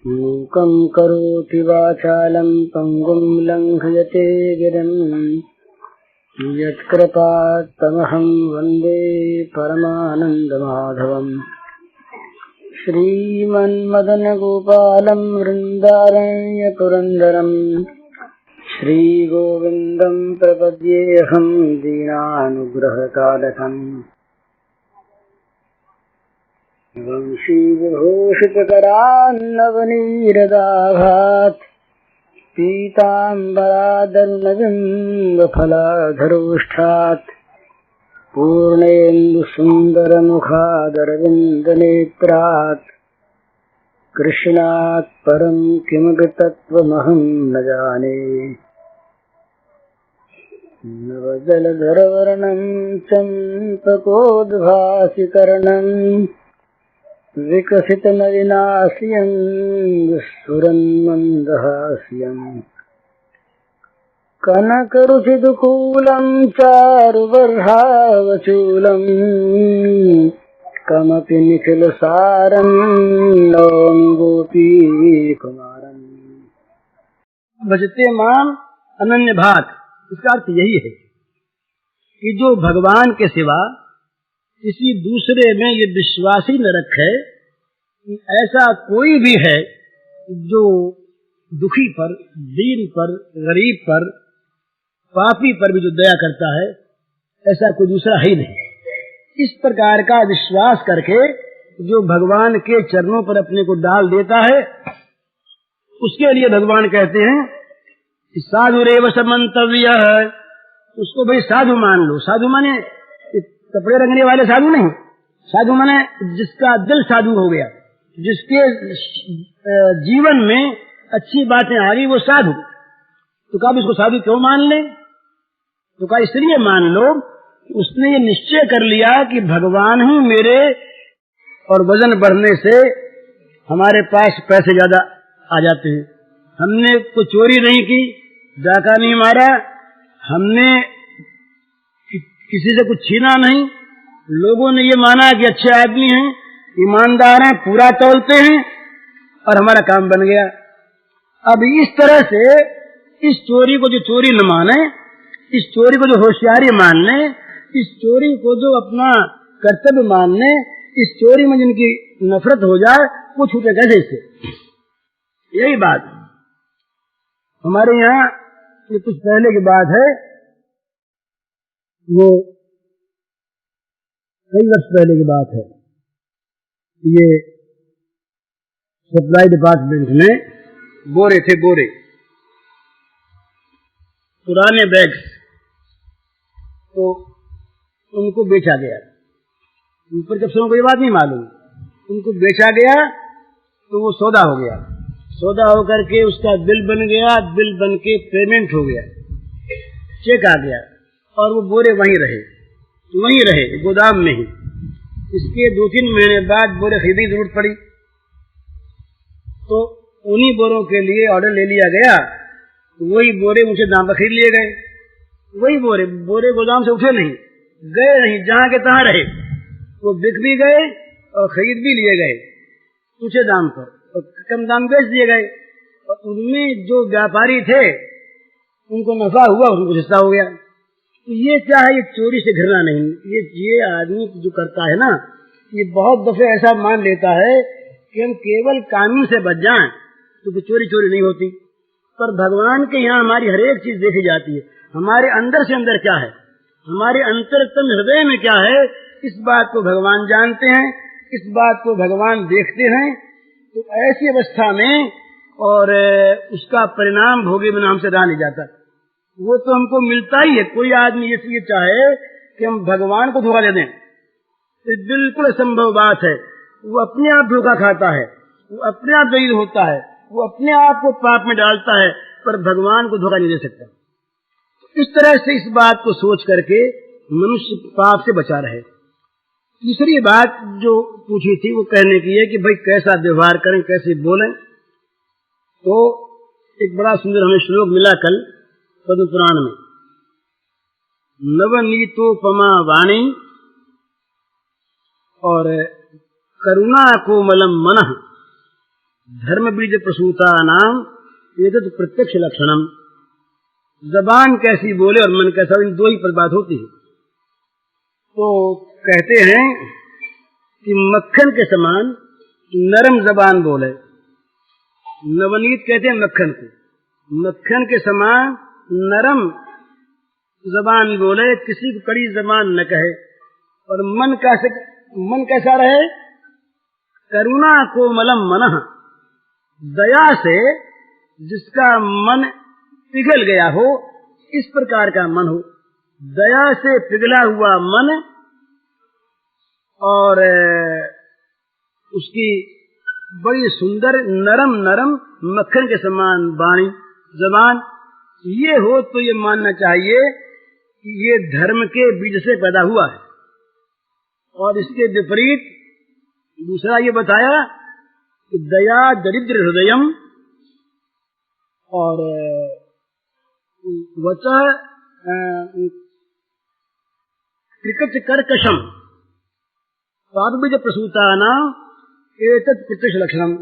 मूकं करोति वाचालं पंगुं लंघयते गिरिं यत्कृपात्तमहं वन्दे परमानन्दमाधवम्। श्रीमन्मदनगोपालं वृन्दारण्यपुरन्दरं श्रीगोविन्दं प्रपद्येऽहं दीनानुग्रहकालकम्। वंशीविभूषितकरान्नवनीरदाभात् पीताम्बरादर्णबिम्बफलाधरोष्ठात् पूर्णेन्दुसुन्दरमुखादरविन्दनेत्रात् कृष्णात् परं किमपि तत्त्वमहं न जाने। नवजलधरवर्णं चम्पकोद्भासिकर्णं विकसितनलिनास्यं स्फुरन्मन्दहास्यम्। कनकरुचिदुकूलं चारुबर्हावचूलम् कमपि निखिलसारं नौमि गोपीकुमारम्। भजते माम अनन्य भात, इसका अर्थ यही है कि जो भगवान के सिवा किसी दूसरे में ये विश्वास ही न रखे कि ऐसा कोई भी है जो दुखी पर, दीन पर, गरीब पर, पापी पर भी जो दया करता है, ऐसा कोई दूसरा है ही नहीं। इस प्रकार का विश्वास करके जो भगवान के चरणों पर अपने को डाल देता है, उसके लिए भगवान कहते हैं कि साधुरेव समन्तव्य, उसको भाई साधु मान लो। साधु माने कपड़े रंगने वाले साधु नहीं, साधु माने जिसका दिल साधु हो गया, जिसके जीवन में अच्छी बातें आ रही, वो साधु। तो कहा इसको साधु क्यों मान ले? तो कहा इसलिए मान लो उसने ये निश्चय कर लिया कि भगवान ही मेरे, और वजन बढ़ने से हमारे पास पैसे ज्यादा आ जाते हैं। हमने कोई चोरी नहीं की, डाका नहीं मारा, हमने किसी से कुछ छीना नहीं, लोगों ने ये माना कि अच्छे आदमी हैं, ईमानदार हैं, पूरा तौलते हैं, और हमारा काम बन गया। अब इस तरह से इस चोरी को जो चोरी न माने, इस चोरी को जो होशियारी मानने, इस चोरी को जो अपना कर्तव्य मानने, इस चोरी में जिनकी नफरत हो जाए, वो छूटे कैसे इससे? यही बात हमारे यहाँ ये कुछ पहले की बात है, वो कई वर्ष पहले की बात है। ये सप्लाई डिपार्टमेंट में बोरे थे, बोरे, पुराने बैग्स, तो उनको बेचा गया। ऊपर जब सबको ये बात नहीं मालूम, उनको बेचा गया तो वो सौदा हो गया। सौदा होकर के उसका बिल बन गया, बिल बन के पेमेंट हो गया, चेक आ गया, और वो बोरे वहीं रहे गोदाम में ही। इसके 2-3 महीने बाद बोरे खरीदने की जरूरत पड़ी, तो उन्हीं बोरों के लिए ऑर्डर ले लिया गया। तो वही बोरे ऊंचे दाम पर खरीद लिए गए। वही बोरे गोदाम से उठे नहीं, गए नहीं, जहां के तहां रहे। वो बिक भी गए और खरीद भी लिए गए ऊंचे दाम पर, और कम दाम बेच दिए गए। और उनमें जो व्यापारी थे उनको नफा हुआ, उनको हिस्सा हो गया। तो ये क्या है? ये चोरी से घृणा नहीं। ये आदमी जो करता है ना, ये बहुत दफे ऐसा मान लेता है कि हम केवल कानून से बच जाएं तो चोरी नहीं होती। पर भगवान के यहाँ हमारी हर एक चीज देखी जाती है। हमारे अंदर से अंदर क्या है, हमारे अंतरतम हृदय में क्या है, इस बात को भगवान जानते हैं, इस बात को भगवान देखते हैं। तो ऐसी अवस्था में और उसका परिणाम भोगे बिना हमसे रहा नहीं जाता। वो तो हमको मिलता ही है। कोई आदमी ये चाहे कि हम भगवान को धोखा दे दें, तो बिल्कुल असंभव बात है। वो अपने आप धोखा खाता है, वो अपने आप जलील होता है, वो अपने आप को पाप में डालता है, पर भगवान को धोखा नहीं दे सकता। इस तरह से इस बात को सोच करके मनुष्य पाप से बचा रहे। तीसरी बात जो पूछी थी वो कहने की है कि भाई कैसा व्यवहार करें, कैसे बोलें। तो एक बड़ा सुंदर हमें श्लोक मिला कल पद्म पुराण में, नवनीतोपमा वाणी और करुणा कोमलम मनः धर्म बीज प्रसूता नाम एतत् प्रत्यक्ष लक्षणम। जबान कैसी बोले और मन कैसा, इन दो ही पर बात होती है। तो कहते हैं कि मक्खन के समान नरम जबान बोले, नवनीत कहते हैं मक्खन को, मक्खन के समान नरम जबान बोले, किसी को कड़ी जबान न कहे। और मन कैसा रहे, करुणा कोमलम मनः, दया से जिसका मन पिघल गया हो, इस प्रकार का मन हो, दया से पिघला हुआ मन और उसकी बड़ी सुंदर नरम नरम मक्खन के समान वाणी जबान, ये हो तो ये मानना चाहिए कि ये धर्म के बीज से पैदा हुआ है। और इसके विपरीत दूसरा ये बताया कि दया दरिद्र हृदयम और वचः त्रिकच कर्कशम पादबीज प्रसूता नाम एतत् प्रत्यक्ष लक्षणम।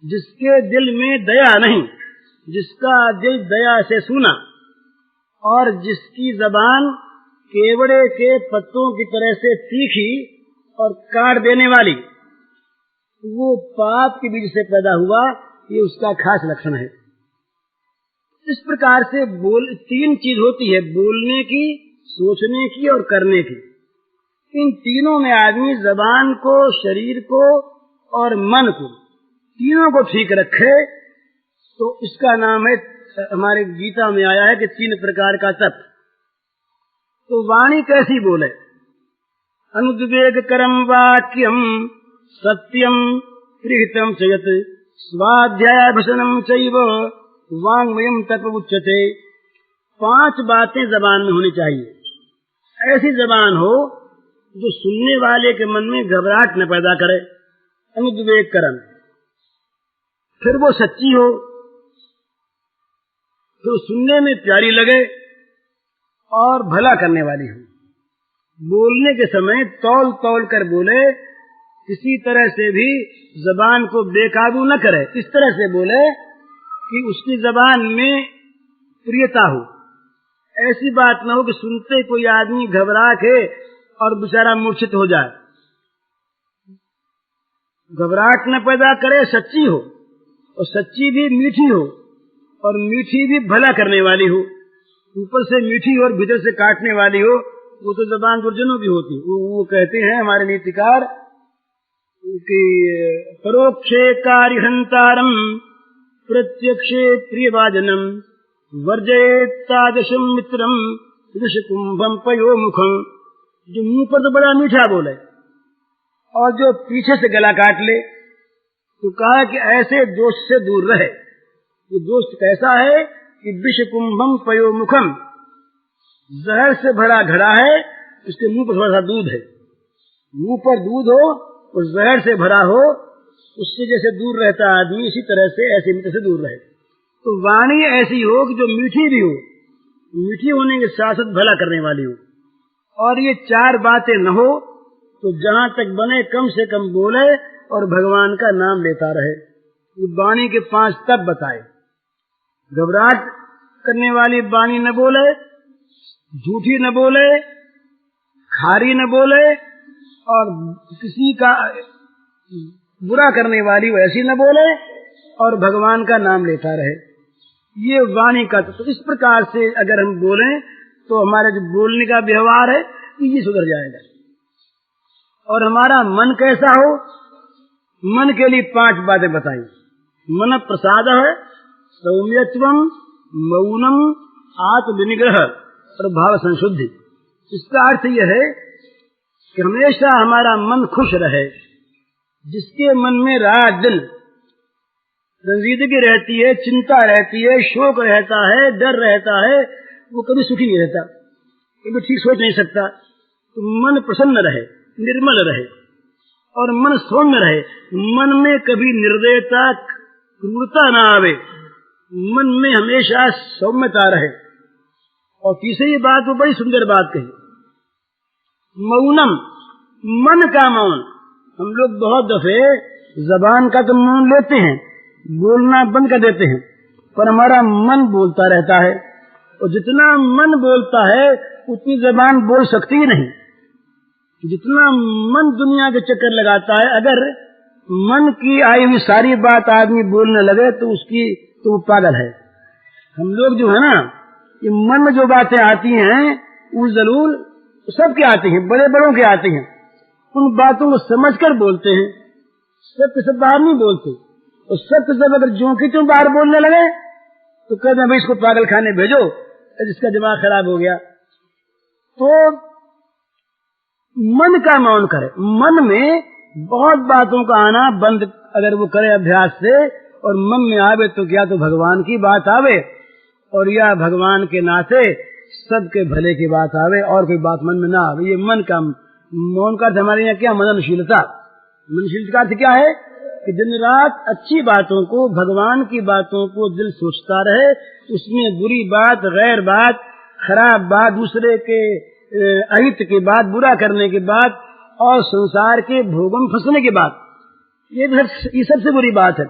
जिसके दिल में दया नहीं, जिसका दिल दया से सूना और जिसकी जबान केवड़े के पत्तों की तरह से तीखी और काट देने वाली, वो पाप के बीज से पैदा हुआ, ये उसका खास लक्षण है। इस प्रकार से तीन चीज होती है, बोलने की, सोचने की और करने की। इन तीनों में आदमी जबान को, शरीर को और मन को, तीनों को ठीक रखे तो इसका नाम है, हमारे गीता में आया है कि 3 प्रकार का तप। तो वाणी कैसी बोले, अनुद्वेग करम वाक्यम सत्यम प्रीतम चयत स्वाध्यायाभ्यसनम चैव वाङ्मयम् तप उच्यते। 5 बातें जबान में होनी चाहिए। ऐसी जबान हो जो सुनने वाले के मन में घबराहट न पैदा करे, अनुद्वेग करम, फिर वो सच्ची हो, तो सुनने में प्यारी लगे और भला करने वाली हो। बोलने के समय तौल तौल कर बोले, किसी तरह से भी जबान को बेकाबू न करे, इस तरह से बोले कि उसकी जबान में प्रियता हो। ऐसी बात न हो कि सुनते कोई आदमी घबरा के और बेचारा मूर्छित हो जाए। घबराहट न पैदा करे, सच्ची हो, और सच्ची भी मीठी हो, और मीठी भी भला करने वाली हो। ऊपर से मीठी और भीतर से काटने वाली हो, वो तो जबान दुर्जनों की होती। वो कहते हैं हमारे नीतिकार कि परोक्षे कार्यहंतारम प्रत्यक्षे प्रियवाजनम वर्जयेत तादृशम मित्रम विषकुंभम पयोमुखम। जो मुंह पर तो बड़ा मीठा बोले और जो पीछे से गला काट ले, तो कहा कि ऐसे दोस्त से दूर रहे। ये दोस्त कैसा है कि विषकुंभम पयोमुखम, जहर से भरा घड़ा है, उसके मुंह पर थोड़ा सा दूध है। मुंह पर दूध हो और जहर से भरा हो, उससे जैसे दूर रहता आदमी, इसी तरह से ऐसे मित्र से दूर रहे। तो वाणी ऐसी हो कि जो मीठी भी हो, मीठी होने के साथ साथ भला करने वाली हो। और ये 4 बातें न हो तो जहां तक बने कम से कम बोले और भगवान का नाम लेता रहे। ये वाणी के 5 तब बताए। घबराहट करने वाली वाणी न बोले, झूठी न बोले, खारी न बोले, और किसी का बुरा करने वाली वैसी न बोले, और भगवान का नाम लेता रहे। ये वाणी का तो इस प्रकार से अगर हम बोलें तो हमारा जो बोलने का व्यवहार है ये सुधर जाएगा। और हमारा मन कैसा हो, मन के लिए 5 बातें बताई। मन प्रसाद है, सौम्यत्वम, मौनम, आत्मविनिग्रह और भाव संशुद्धि। इसका अर्थ यह है कि हमेशा हमारा मन खुश रहे। जिसके मन में रात दिन रंजीदगी रहती है, चिंता रहती है, शोक रहता है, डर रहता है, वो कभी सुखी नहीं रहता, कभी ठीक सोच नहीं सकता। तो मन प्रसन्न रहे, निर्मल रहे और मन सौम्य रहे। मन में कभी निर्दयता, क्रूरता ना आवे, मन में हमेशा सौम्यता रहे। और तीसरी बात, वो बड़ी सुंदर बात कही, मौनम, मन का मौन। हम लोग बहुत दफे जबान का तो मौन लेते हैं, बोलना बंद कर देते हैं, पर हमारा मन बोलता रहता है, और जितना मन बोलता है उतनी जबान बोल सकती ही नहीं। जितना मन दुनिया के चक्कर लगाता है, अगर मन की आई हुई सारी बात आदमी बोलने लगे तो वो पागल है। हम लोग जो है ना, ये मन में जो बातें आती हैं वो जरूर सबके आती हैं, बड़े बड़ों के आती हैं, उन बातों को समझकर बोलते हैं, सब के सब बाहर नहीं बोलते, और सब के सब अगर जो की त्यों बाहर बोलने लगे तो कहते हैं भाई इसको पागल खाने भेजो, जिसका दिमाग खराब हो गया। तो मन का मौन करे, मन में बहुत बातों का आना बंद अगर वो करे अभ्यास से, और मन में आवे तो क्या तो भगवान की बात आवे, और या भगवान के नाते सबके भले की बात आवे, और कोई बात मन में ना आवे। ये मन का मौन का हमारे यहाँ क्या मननशीलता। मननशीलता का अर्थ क्या है कि दिन रात अच्छी बातों को, भगवान की बातों को दिल सोचता रहे, उसमें बुरी बात, गैर बात, खराब बात, दूसरे के अहित की बात, बुरा करने की बात, और संसार के भोगों में फंसने की बात, ये सबसे बुरी बात है।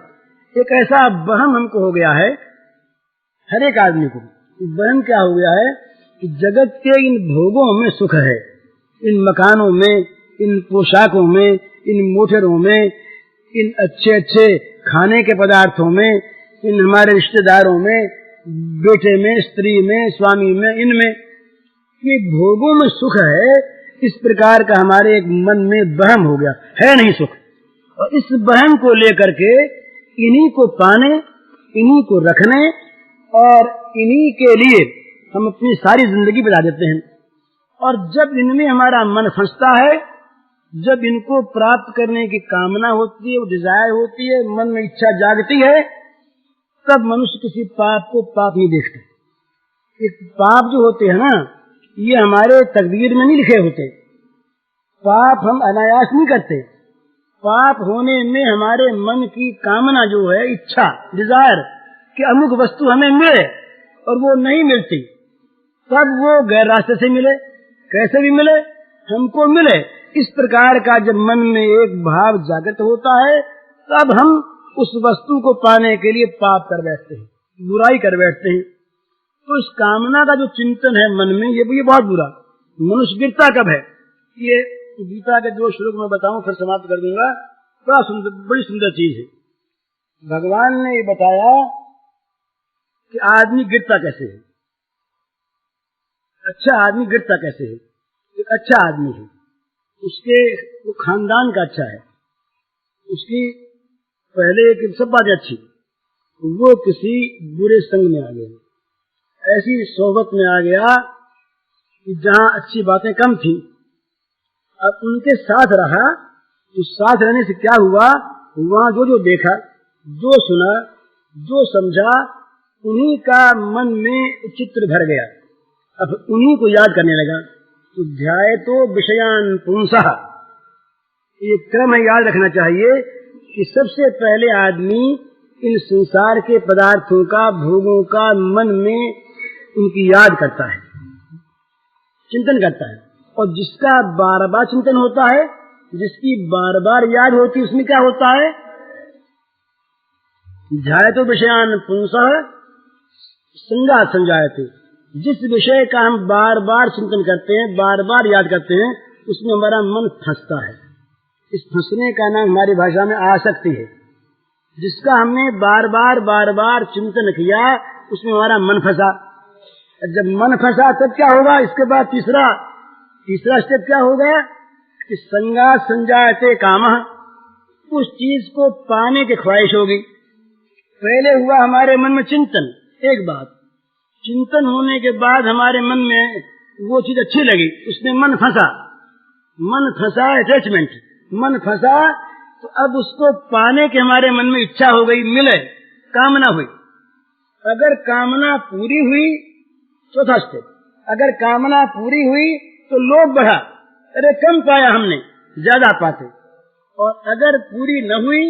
एक ऐसा वहम हमको हो गया है, हर एक आदमी को वहम क्या हो गया है कि जगत के इन भोगों में सुख है, इन मकानों में, इन पोशाकों में, इन मोटरों में, इन अच्छे अच्छे खाने के पदार्थों में, इन हमारे रिश्तेदारों में, बेटे में, स्त्री में, स्वामी में, इनमें ये भोगों में सुख है। इस प्रकार का हमारे एक मन में वहम हो गया है, नहीं सुख, और इस वहम को लेकर के इन्हीं को पाने, इन्हीं को रखने और इन्हीं के लिए हम अपनी सारी जिंदगी बिता देते हैं। और जब इनमें हमारा मन फंसता है, जब इनको प्राप्त करने की कामना होती है, वो डिजायर होती है, मन में इच्छा जागती है, तब मनुष्य किसी पाप को पाप नहीं देखता। एक पाप जो होते हैं ना, ये हमारे तकदीर में नहीं लिखे होते। पाप हम अनायास नहीं करते। पाप होने में हमारे मन की कामना जो है, इच्छा, डिजायर कि अमुक वस्तु हमें मिले, और वो नहीं मिलती, तब वो गैर रास्ते से मिले, कैसे भी मिले, हमको मिले। इस प्रकार का जब मन में एक भाव जागृत होता है, तब हम उस वस्तु को पाने के लिए पाप कर बैठते हैं, बुराई कर बैठते हैं। तो इस कामना का जो चिंतन है मन में, ये बहुत बुरा। मनुष्य गिरता कब है, ये गीता के 2 श्लोक में बताऊं, फिर समाप्त कर दूंगा। बड़ा सुंदर, बड़ी सुंदर चीज है। भगवान ने ये बताया कि आदमी गिरता कैसे है, अच्छा आदमी गिरता कैसे है। एक अच्छा आदमी है, उसके वो खानदान का अच्छा है, उसकी पहले एक सब बातें अच्छी, वो किसी बुरे संग में आ गया, ऐसी सोहबत में आ गया कि जहां अच्छी बातें कम थी। अब उनके साथ रहा, तो साथ रहने से क्या हुआ, वहां जो जो देखा, जो सुना, जो समझा, उन्हीं का मन में चित्र भर गया। अब उन्हीं को याद करने लगा। तो ध्याये तो विषयान पुंसः, ये क्रम है, याद रखना चाहिए कि सबसे पहले आदमी इन संसार के पदार्थों का, भोगों का मन में उनकी याद करता है, चिंतन करता है। और जिसका बार बार चिंतन होता है, जिसकी बार बार याद होती है, उसमें क्या होता है, ध्याये तो विषयान पुंसः संगा संजायते। जिस विषय का हम बार बार चिंतन करते हैं, बार बार याद करते हैं, उसमें हमारा मन फंसता है। इस फंसने का नाम हमारी भाषा में आसक्ति है। जिसका हमने बार बार चिंतन किया, उसमें हमारा मन फंसा। जब मन फंसा तब क्या होगा, इसके बाद तीसरा स्टेप क्या होगा कि संगा संजायते कामः, उस चीज को पाने की ख्वाहिश होगी। पहले हुआ हमारे मन में चिंतन, एक बात, चिंतन होने के बाद हमारे मन में वो चीज अच्छी लगी, उसमें मन फंसा अटैचमेंट, मन फंसा, तो अब उसको पाने के हमारे मन में इच्छा हो गई, मिले, कामना हुई। अगर कामना पूरी हुई, चौथा स्टेप, अगर कामना पूरी हुई तो लोभ बढ़ा, अरे कम पाया हमने, ज्यादा पाते। और अगर पूरी न हुई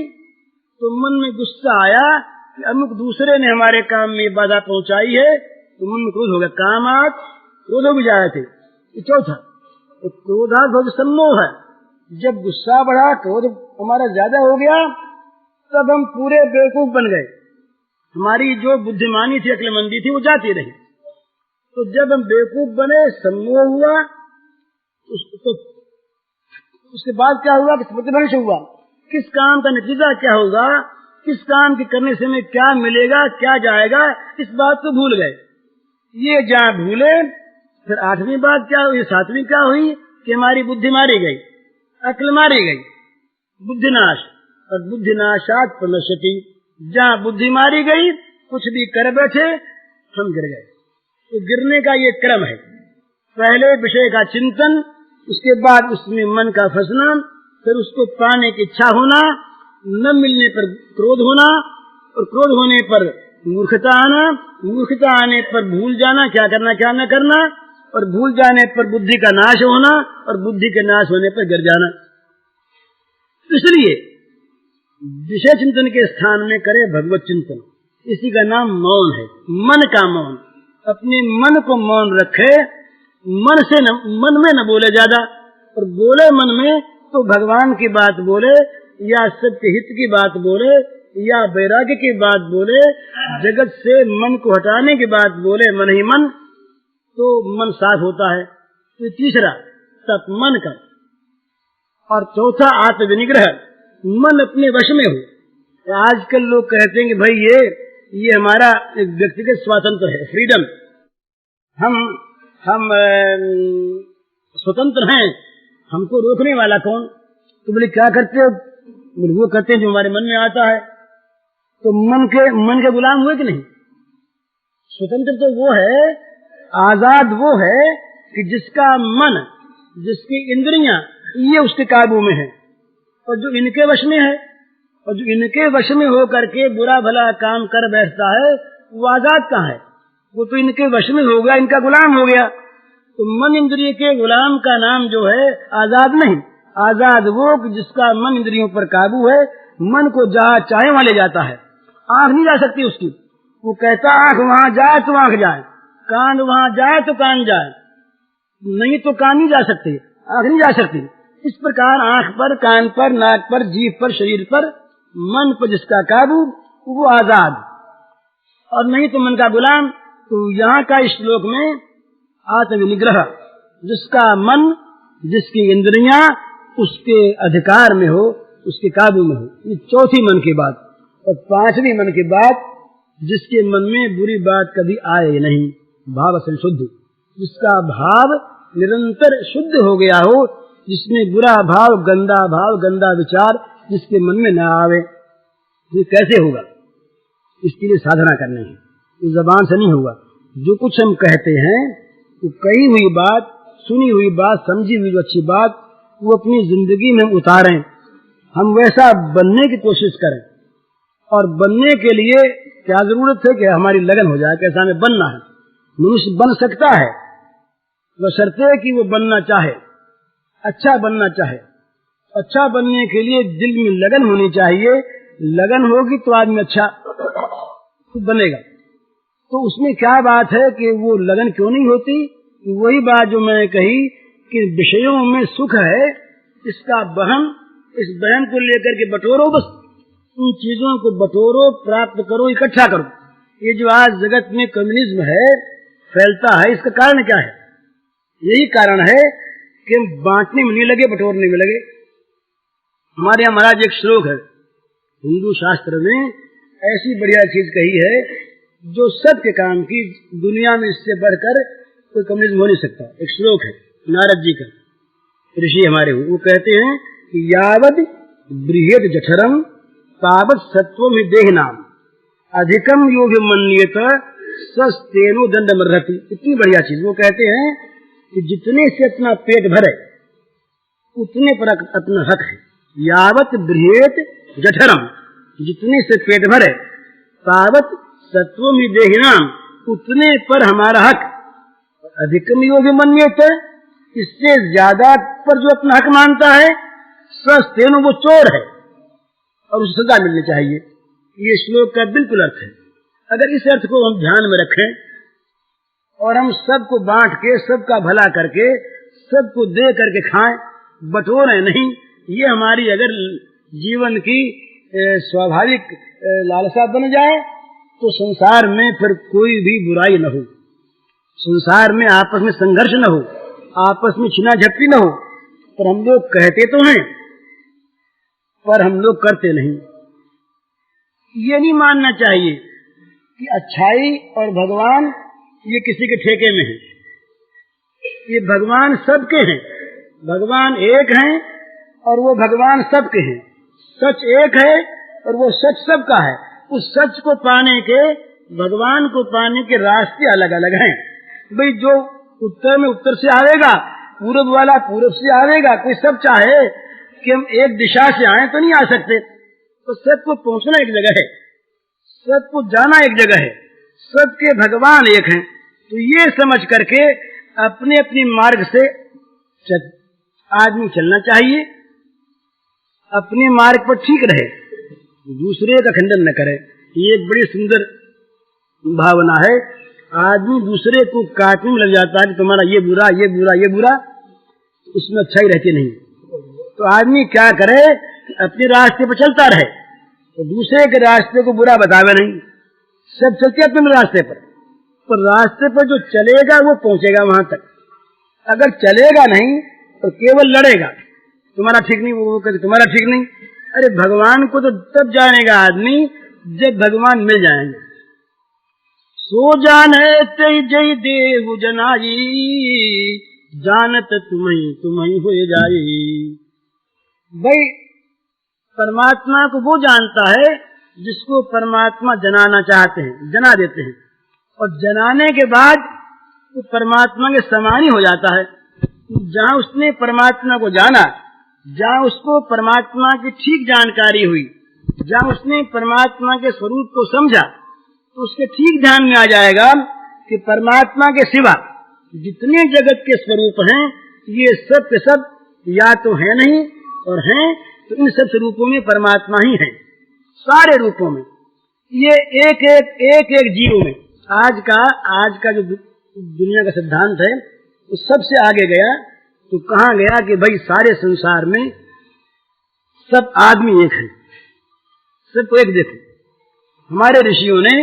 तो मन में गुस्सा आया कि अमुक दूसरे ने हमारे काम में बाधा पहुंचाई है, तो मन में क्रोध हो गया, कामात क्रोध भी जा रहे थे। चौथा, तो क्रोधात भव सम्मोह है, जब गुस्सा बढ़ा, क्रोध हमारा ज्यादा हो गया, तब हम पूरे बेवकूफ बन गए। हमारी जो बुद्धिमानी थी, अक्लमंदी थी, वो जाती रही। तो जब हम बेवकूफ बने, सम्मोह हुआ, तो उसके बाद क्या हुआ कि प्रतिभ्रंश हुआ। किस काम का नतीजा क्या होगा, किस काम के करने से हमें क्या मिलेगा, क्या जाएगा, इस बात को भूल गए। ये जहाँ भूले, फिर 8वीं बात क्या हुई, 7वीं क्या हुई कि हमारी बुद्धि मारी गई, अक्ल मारी गई, बुद्धिनाश। और बुद्धिनाशात प्रणश्यति, जहाँ बुद्धि मारी गई, कुछ भी कर बैठे, हम गिर गए। तो गिरने का ये क्रम है। पहले विषय का चिंतन, उसके बाद उसमें मन का फंसना, फिर उसको पाने की इच्छा होना, न मिलने पर क्रोध होना, और क्रोध होने पर मूर्खता आना, मूर्खता आने पर भूल जाना क्या करना क्या न करना, और भूल जाने पर बुद्धि का नाश होना, और बुद्धि के नाश होने पर गिर जाना। इसलिए विषय चिंतन के स्थान में करे भगवत चिंतन। इसी का नाम मौन है, मन का मौन। अपने मन को मौन रखे, मन में न बोले ज्यादा, और बोले मन में तो भगवान की बात बोले, या सबके हित की बात बोले, या वैराग्य की बात बोले, जगत से मन को हटाने की बात बोले, मन ही मन, तो मन साफ होता है। तो तीसरा तप मन का, और चौथा आत्मविनिग्रह, मन अपने वश में हो। आजकल लोग कहते हैं कि भाई ये हमारा व्यक्तिगत स्वातंत्र है, फ्रीडम, हम स्वतंत्र हैं, हमको रोकने वाला कौन। तो बोले क्या करते हो, वो करते हैं जो हमारे मन में आता है। तो मन के गुलाम हुए कि नहीं। स्वतंत्र तो वो है, आजाद वो है कि जिसका मन, जिसकी इंद्रियां ये उसके काबू में है, और जो इनके वश में है, और जो इनके वश में हो करके बुरा भला काम कर बैठता है, वो आजाद कहाँ है। वो तो इनके वश में हो गया, इनका गुलाम हो गया। तो मन इंद्रिय के गुलाम का नाम जो है आजाद नहीं। आजाद वो जिसका मन इंद्रियों पर काबू है, मन को जहाँ चाहे वहां ले जाता है। आंख नहीं जा सकती उसकी। वो कहता आंख वहां जाए तो आंख जाए, कान वहां जाए तो कान जाए, नहीं तो कान नहीं जा सकते, आंख नहीं जा सकती। इस प्रकार आंख पर, कान पर, नाक पर, जीभ पर, शरीर पर, मन पर जिसका काबू, वो आजाद, और नहीं तो मन का गुलाम। तो यहाँ का इस श्लोक में आत्मनिग्रह, जिसका मन, जिसकी इंद्रियां उसके अधिकार में हो, उसके काबू में हो, ये चौथी मन की बात। और 5वीं मन की बात, जिसके मन में बुरी बात कभी आए नहीं, भाव असल शुद्ध, जिसका भाव निरंतर शुद्ध हो गया हो, जिसमें बुरा भाव, गंदा विचार जिसके मन में न आवे। ये कैसे होगा, इसके लिए साधना करनी है, ये जबान से नहीं होगा। जो कुछ हम कहते हैं, वो कही हुई बात, सुनी हुई बात, समझी हुई जो अच्छी बात, वो अपनी जिंदगी में उतारें, हम वैसा बनने की कोशिश करें। और बनने के लिए क्या जरूरत है कि हमारी लगन हो जाए, कैसा हमें बनना है। मनुष्य बन सकता है, बशर्ते कि वो बनना चाहे, अच्छा बनना चाहे। अच्छा बनने के लिए दिल में लगन होनी चाहिए। लगन होगी तो आदमी अच्छा खुद बनेगा। तो उसमें क्या बात है कि वो लगन क्यों नहीं होती। वही बात जो मैंने कही कि विषयों में सुख है, इसका वहन, इस बहन को लेकर के बटोरो, बस उन चीजों को बटोरो, प्राप्त करो, इकट्ठा करो। ये जो आज जगत में कम्युनिज्म है, फैलता है, इसका कारण क्या है। यही कारण है कि हम बांटने में नहीं लगे, बटोरने में लगे। हमारे यहाँ महाराज एक श्लोक है हिंदू शास्त्र में, ऐसी बढ़िया चीज कही है जो सबके काम की, दुनिया में इससे बढ़कर कोई कम्युनिज्म हो नहीं सकता। एक श्लोक है नारद जी का, ऋषि हमारे, वो कहते हैं कि यावद बृहद जठरम तावत सत्वम ही देहनाम अधिकम योग मन्यत सस्तेनो दंड मर्हति। इतनी बढ़िया चीज। वो कहते हैं कि जितने से अपना पेट भरे उतने पर अपना हक है। यावत बृहद जठरम, जितने से पेट भरे, तावत सत्वम ही देहनाम, उतने पर हमारा हक। अधिकम योग मन्यत, इससे ज्यादा पर जो अपना हक मानता है, सस्तेनो वो चोर है और उसे सजा मिलनी चाहिए। ये श्लोक का बिल्कुल अर्थ है। अगर इस अर्थ को हम ध्यान में रखें और हम सबको बांट के, सबका भला करके, सबको दे करके खाएं, बटोरें नहीं। ये हमारी अगर जीवन की स्वाभाविक लालसा बन जाए तो संसार में फिर कोई भी बुराई न हो, संसार में आपस में संघर्ष न हो, आपस में छीना झपटी न हो। पर हम लोग कहते तो हैं पर हम लोग करते नहीं। ये नहीं मानना चाहिए कि अच्छाई और भगवान ये किसी के ठेके में है। ये भगवान सबके हैं, भगवान एक हैं और वो भगवान सबके हैं। सच एक है और वो सच सबका है। उस सच को पाने के, भगवान को पाने के रास्ते अलग अलग हैं। भाई जो उत्तर में उत्तर से आवेगा, पूर्व वाला पूर्व से आवेगा। कोई सब चाहे कि हम एक दिशा से आए तो नहीं आ सकते। तो सबको पहुंचना एक जगह है, सबको जाना एक जगह है, सबके भगवान एक हैं। तो ये समझ करके अपने अपने मार्ग से आदमी चलना चाहिए, अपने मार्ग पर ठीक रहे, दूसरे का खंडन न करे। ये एक बड़ी सुंदर भावना है। आदमी दूसरे को काटने में लग जाता है कि तुम्हारा ये बुरा ये बुरा ये बुरा, उसमें अच्छाई रहती नहीं। तो आदमी क्या करे, अपने रास्ते पर चलता रहे, तो दूसरे के रास्ते को बुरा बतावे नहीं। सब चलते अपने रास्ते पर रास्ते पर जो चलेगा वो पहुंचेगा वहां तक। अगर चलेगा नहीं तो केवल लड़ेगा, तुम्हारा ठीक नहीं, वो कहते तुम्हारा ठीक नहीं। अरे भगवान को तो तब जानेगा आदमी जब भगवान मिल जाएंगे। सो जाने तई जय देव जनाई, जानत तुम्हें हो जाई। भाई परमात्मा को वो जानता है जिसको परमात्मा जनाना चाहते हैं, जना देते हैं, और जनाने के बाद वो परमात्मा के समान ही हो जाता है। जहाँ उसने परमात्मा को जाना, जहाँ उसको परमात्मा की ठीक जानकारी हुई, जहाँ उसने परमात्मा के स्वरूप को समझा, तो उसके ठीक ध्यान में आ जाएगा कि परमात्मा के सिवा जितने जगत के स्वरूप हैं ये सब के सब या तो है नहीं और हैं, तो इन सब स्वरूपों में परमात्मा ही है, सारे रूपों में। ये एक एक जीव में आज का जो दुनिया का सिद्धांत है वो सबसे आगे गया। तो कहाँ गया कि भाई सारे संसार में सब आदमी एक है, सबको एक देखो। हमारे ऋषियों ने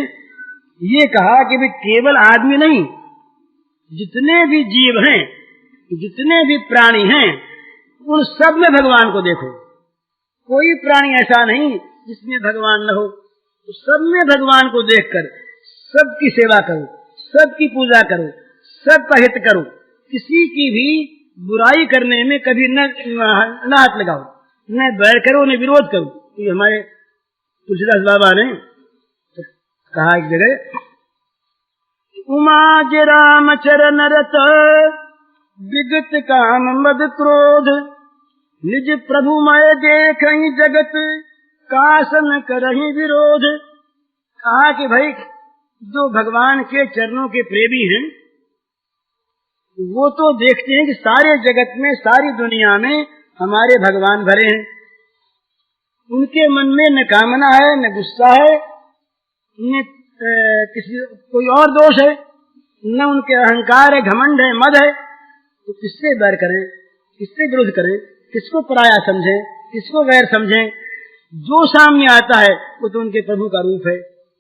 ये कहा कि भाई केवल आदमी नहीं, जितने भी जीव हैं, जितने भी प्राणी हैं, उन सब में भगवान को देखो। कोई प्राणी ऐसा नहीं जिसमें भगवान न हो। तो सब में भगवान को देखकर सबकी सेवा करो, सबकी पूजा करो, सबका हित करो। किसी की भी बुराई करने में कभी न हाथ लगाओ, न बैर करो, न विरोध करो। ये हमारे तुलसीदास बाबा ने कहा एक जगह, उमाज राम चरण रत विगत काम मद क्रोध, निज प्रभु मय देखहि जगत कासन करहि विरोध। कहा कि भाई जो भगवान के चरणों के प्रेमी हैं वो तो देखते हैं कि सारे जगत में, सारी दुनिया में हमारे भगवान भरे हैं। उनके मन में न कामना है, न गुस्सा है, न किसी कोई और दोष है, न उनके अहंकार है, घमंड है, मद है। तो किससे बैर करें, किससे विरोध करें, किसको पराया समझें, किसको गैर समझें। जो सामने आता है वो तो उनके प्रभु का रूप है,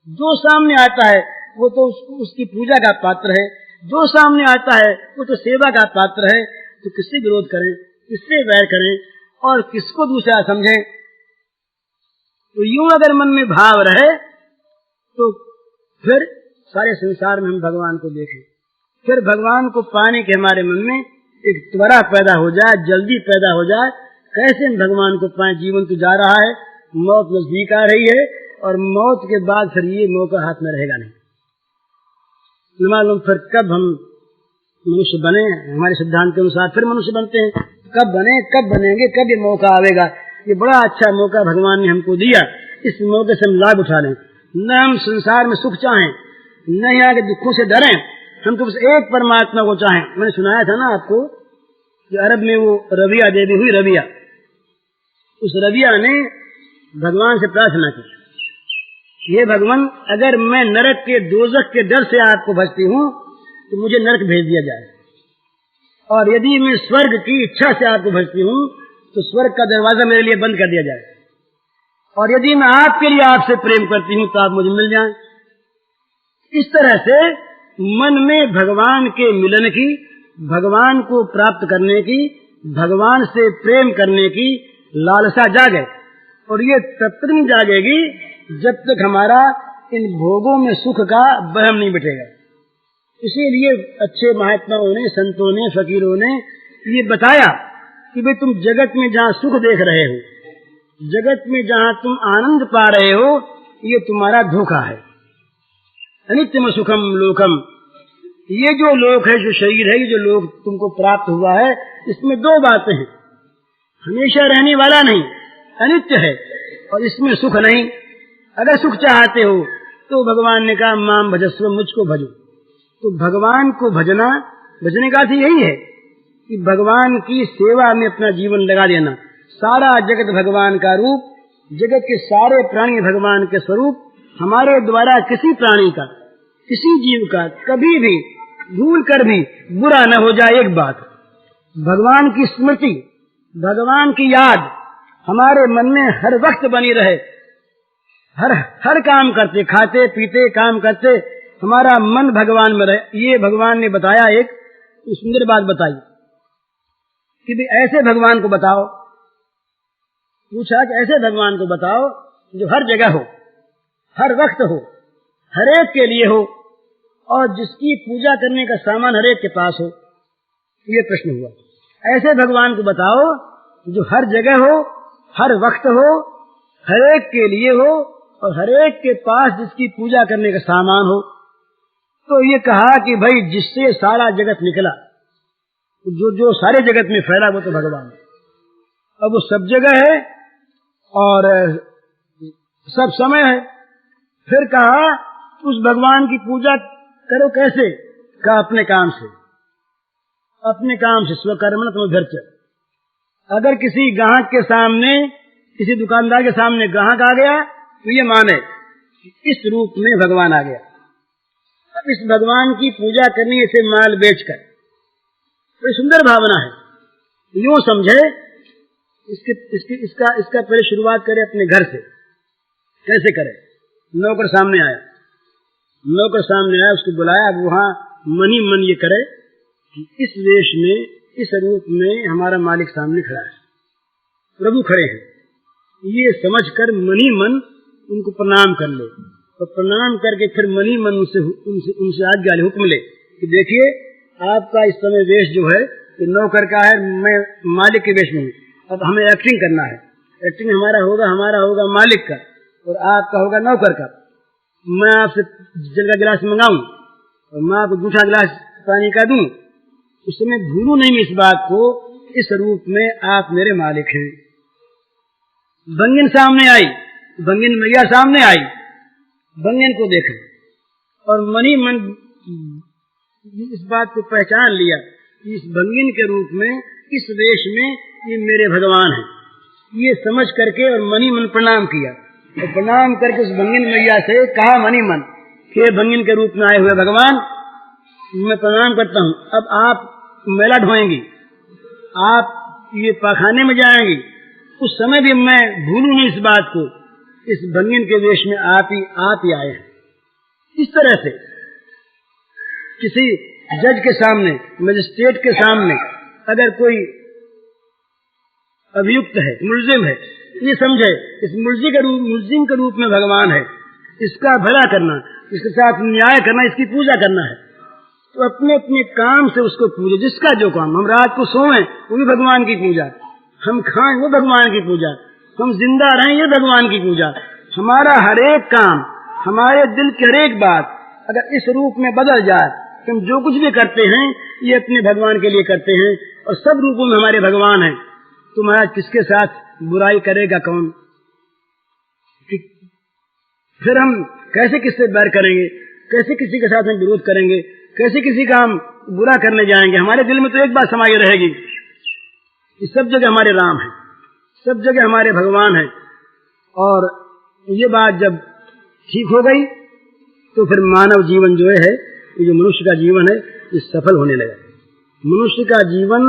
जो सामने आता है वो तो उसकी पूजा का पात्र है, जो सामने आता है वो तो सेवा का पात्र है। तो किससे विरोध करें, किससे वैर करें और किसको दूसरा समझें। तो यूं अगर मन में भाव रहे तो फिर सारे संसार में हम भगवान को देखें, फिर भगवान को पाने के हमारे मन में एक त्वरा पैदा हो जाए, जल्दी पैदा हो जाए। कैसे हम भगवान को पाए। जीवन तो जा रहा है, मौत नजदीक आ रही है और मौत के बाद फिर ये मौका हाथ में रहेगा नहीं। मालूम फिर कब हम मनुष्य बने। हमारे सिद्धांत के अनुसार फिर मनुष्य बनते हैं, कब बने, कब बनेंगे, कब ये मौका आवेगा। ये बड़ा अच्छा मौका भगवान ने हमको दिया, इस मौके से हम लाभ उठा लें। न हम संसार में सुख चाहें, न यहाँ के दुखों से डरें, हम तो बस एक परमात्मा को चाहें। मैंने सुनाया था ना आपको कि अरब में वो रबिया देवी हुई, रबिया, उस रबिया ने भगवान से प्रार्थना की, ये भगवान अगर मैं नरक के, दोजख के डर से आपको भजती हूँ तो मुझे नरक भेज दिया जाए, और यदि मैं स्वर्ग की इच्छा से आपको भजती हूँ तो स्वर्ग का दरवाजा मेरे लिए बंद कर दिया जाए, और यदि मैं आपके लिए आपसे प्रेम करती हूँ तो आप मुझे मिल जाएं। इस तरह से मन में भगवान के मिलन की, भगवान को प्राप्त करने की, भगवान से प्रेम करने की लालसा जागे, और ये तब तक नहीं जागेगी जब तक हमारा इन भोगों में सुख का वहम नहीं मिटेगा। इसीलिए अच्छे महात्माओं ने, संतों ने, फकीरों ने ये बताया कि भाई तुम जगत में जहाँ सुख देख रहे हो, जगत में जहाँ तुम आनंद पा रहे हो, ये तुम्हारा धोखा है। अनित्यम सुखम लोकम, ये जो लोक है, जो शरीर है, ये जो लोक तुमको प्राप्त हुआ है, इसमें दो बातें हैं। हमेशा रहने वाला नहीं, अनित्य है, और इसमें सुख नहीं। अगर सुख चाहते हो तो भगवान ने कहा माम भजस्व, मुझको भजो। तो भगवान को भजना, भजने का अर्थ यही है कि भगवान की सेवा में अपना जीवन लगा देना। सारा जगत भगवान का रूप, जगत के सारे प्राणी भगवान के स्वरूप, हमारे द्वारा किसी प्राणी का, किसी जीव का कभी भी भूल कर भी बुरा न हो जाए। एक बात, भगवान की स्मृति, भगवान की याद हमारे मन में हर वक्त बनी रहे। हर काम करते, खाते पीते काम करते, हमारा मन भगवान में रहे। ये भगवान ने बताया, एक सुंदर बात बताई कि भाई ऐसे भगवान को बताओ। पूछा कि ऐसे भगवान को बताओ जो हर जगह हो, हर वक्त हो, हर एक के लिए हो, और जिसकी पूजा करने का सामान हर एक के पास हो। ये प्रश्न हुआ। ऐसे भगवान को बताओ जो हर जगह हो, हर वक्त हो, हर एक के लिए हो, और हर एक के पास जिसकी पूजा करने का सामान हो। तो ये कहा कि भाई जिससे सारा जगत निकला, जो सारे जगत में फैला, वो तो भगवान है। अब वो सब जगह है और सब समय है। फिर कहा उस भगवान की पूजा करो कैसे? कहा अपने काम से, अपने काम से। स्वकर्मण तमोभ्यर्च्य। अगर किसी ग्राहक के सामने, किसी दुकानदार के सामने ग्राहक आ गया तो ये माने कि इस रूप में भगवान आ गया। अब इस भगवान की पूजा करनी, इसे माल बेचकर, बड़ी सुंदर भावना है। यूं समझे, इसका पहले शुरुआत करें अपने घर से। कैसे करें? नौकर सामने आया, नौकर सामने आया, उसको बुलाया। अब वहां मन ही मन ये करे कि इस वेश में, इस रूप में हमारा मालिक सामने खड़ा है, प्रभु खड़े हैं। ये समझकर मन ही मन उनको प्रणाम कर ले, और प्रणाम करके फिर मन ही मन उनसे आज्ञा ले, हुक्म ले कि देखिए आपका इस समय वेश जो है ये नौकर का है, मैं मालिक के वेश में हूँ। अब हमें एक्टिंग करना है। एक्टिंग हमारा होगा मालिक का, और आपका होगा नौकर का। मैं आपसे जल का गिलास मंगाऊं और मैं आपको दूसरा गिलास पानी का दूं, उस समय भूलू नहीं इस बात को, इस रूप में आप मेरे मालिक हैं। भंगिन सामने आई, भंगिन मैया सामने आई, भंगिन को देखा और मन ही मन इस बात को पहचान लिया कि इस भंगिन के रूप में, इस वेश में ये मेरे भगवान हैं। ये समझ करके और मन ही मन प्रणाम किया, और प्रणाम करके उस भंगिन मैया से कहा मन ही मन कि भंगिन के रूप में आए हुए भगवान, मैं प्रणाम करता हूँ। अब आप मेला ढोएंगी, आप ये पाखाने में जाएंगी, उस समय भी मैं भूलूं नहीं इस बात को, इस भंगिन के वेश में आप ही आए हैं। इस तरह से किसी जज के सामने, मजिस्ट्रेट के सामने अगर कोई अभियुक्त है, मुल्जिम है, ये समझे इस मुल्जिम के रूप में भगवान है, इसका भला करना, इसके साथ न्याय करना, इसकी पूजा करना है, तो अपने अपने काम से उसको पूजो। जिसका जो काम, हम रात को सोएं वो भी भगवान की पूजा, हम खाएं वो भगवान की पूजा, हम जिंदा रहें ये भगवान की पूजा। हमारा हर एक काम, हमारे दिल की हर एक बात अगर इस रूप में बदल जाए, तो हम जो कुछ भी करते हैं ये अपने भगवान के लिए करते हैं, और सब रूपों में हमारे भगवान हैं। तुम्हारा किसके साथ बुराई करेगा कौन? फिर हम कैसे किससे बैर करेंगे, कैसे किसी के साथ हम विरोध करेंगे, कैसे किसी का हम बुरा करने जाएंगे? हमारे दिल में तो एक बात समाई रहेगी कि सब जगह हमारे राम हैं, सब जगह हमारे भगवान हैं। और ये बात जब ठीक हो गई तो फिर मानव जीवन जो है, ये जो मनुष्य का जीवन है, ये सफल होने लगा। मनुष्य का जीवन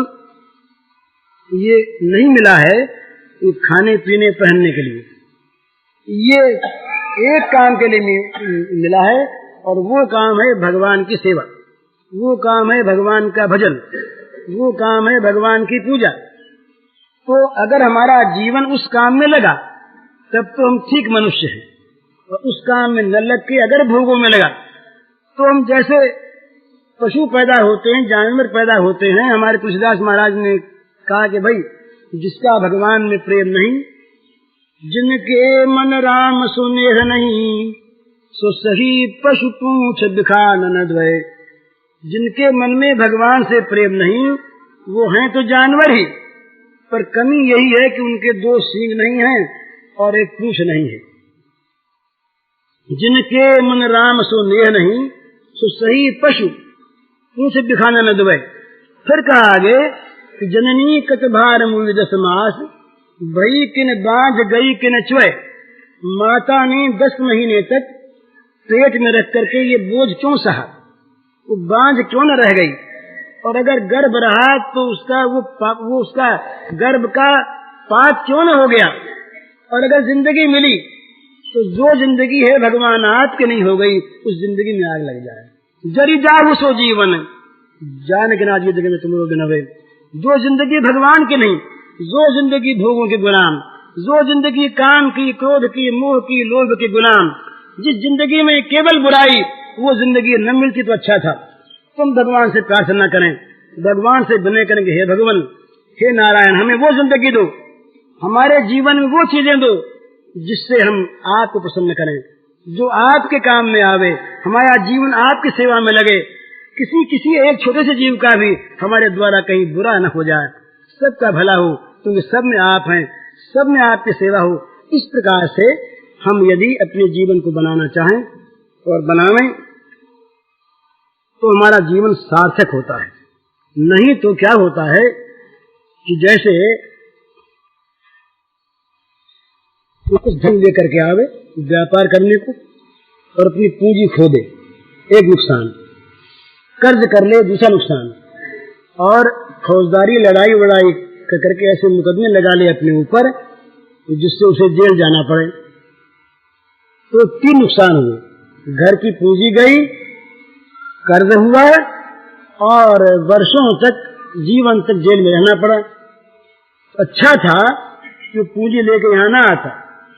ये नहीं मिला है ये खाने पीने पहनने के लिए, ये एक काम के लिए मिला है और वो काम है भगवान की सेवा, वो काम है भगवान का भजन, वो काम है भगवान की पूजा। तो अगर हमारा जीवन उस काम में लगा तब तो हम ठीक मनुष्य हैं, और उस काम में न लग के अगर भोगों में लगा तो हम जैसे पशु पैदा होते हैं, जानवर पैदा होते हैं। हमारे तुलसीदास महाराज ने कहा कि भाई जिसका भगवान में प्रेम नहीं, जिनके मन राम सुनेह नहीं, सो सही पशु पूछ बिखान न द्वय। जिनके मन में भगवान से प्रेम नहीं वो हैं तो जानवर ही, पर कमी यही है कि उनके दो सींग नहीं हैं और एक पूंछ नहीं है। जिनके मन राम सो नेह नहीं, सो सही पशु पूंछ बिखाना न दुबे। फिर कहा आगे कि जननी कत भार मूल 10 मास, भई किन बांझ गई किन चुए। माता ने 10 महीने तक पेट में रख करके ये बोझ क्यों सहा, वो बांझ क्यों न रह गई। और अगर गर्भ रहा तो उसका वो उसका गर्भ का पाप क्यों न हो गया। और अगर जिंदगी मिली तो जो जिंदगी है भगवान आपके नहीं हो गई, उस जिंदगी में आग लग जाए। जरी जाहु सो जीवन, जान के नाज जगह में तुम लोग नवे। जो जिंदगी भगवान की नहीं, जो जिंदगी भोगों के गुलाम, जो जिंदगी काम की, क्रोध की, मोह की, लोभ के गुलाम, जिस जिंदगी में केवल बुराई, वो जिंदगी न मिलती तो अच्छा था। तुम भगवान से प्रार्थना करें, भगवान से विनय करेंगे, हे भगवान, हे नारायण, हमें वो जिंदगी दो, हमारे जीवन में वो चीजें दो जिससे हम आपको प्रसन्न करें, जो आपके काम में आवे, हमारा जीवन आपकी सेवा में लगे। किसी एक छोटे से जीव का भी हमारे द्वारा कहीं बुरा न हो जाए, सबका भला हो, क्योंकि सब में आप हैं, सब में आपकी सेवा हो। इस प्रकार से हम यदि अपने जीवन को बनाना चाहें और बनावें तो हमारा जीवन सार्थक होता है। नहीं तो क्या होता है कि जैसे कुछ धन लेकर के आवे व्यापार करने को और अपनी पूंजी खो दे, एक नुकसान, कर्ज कर ले दूसरा नुकसान, और फौजदारी लड़ाई वड़ाई करके ऐसे मुकदमे लगा ले अपने ऊपर जिससे उसे जेल जाना पड़े, तो 3 नुकसान हुए। घर की पूंजी गई, कर्ज हुआ और वर्षों तक जीवन तक जेल में रहना पड़ा। अच्छा था कि पूंजी लेके यहाँ ना आता,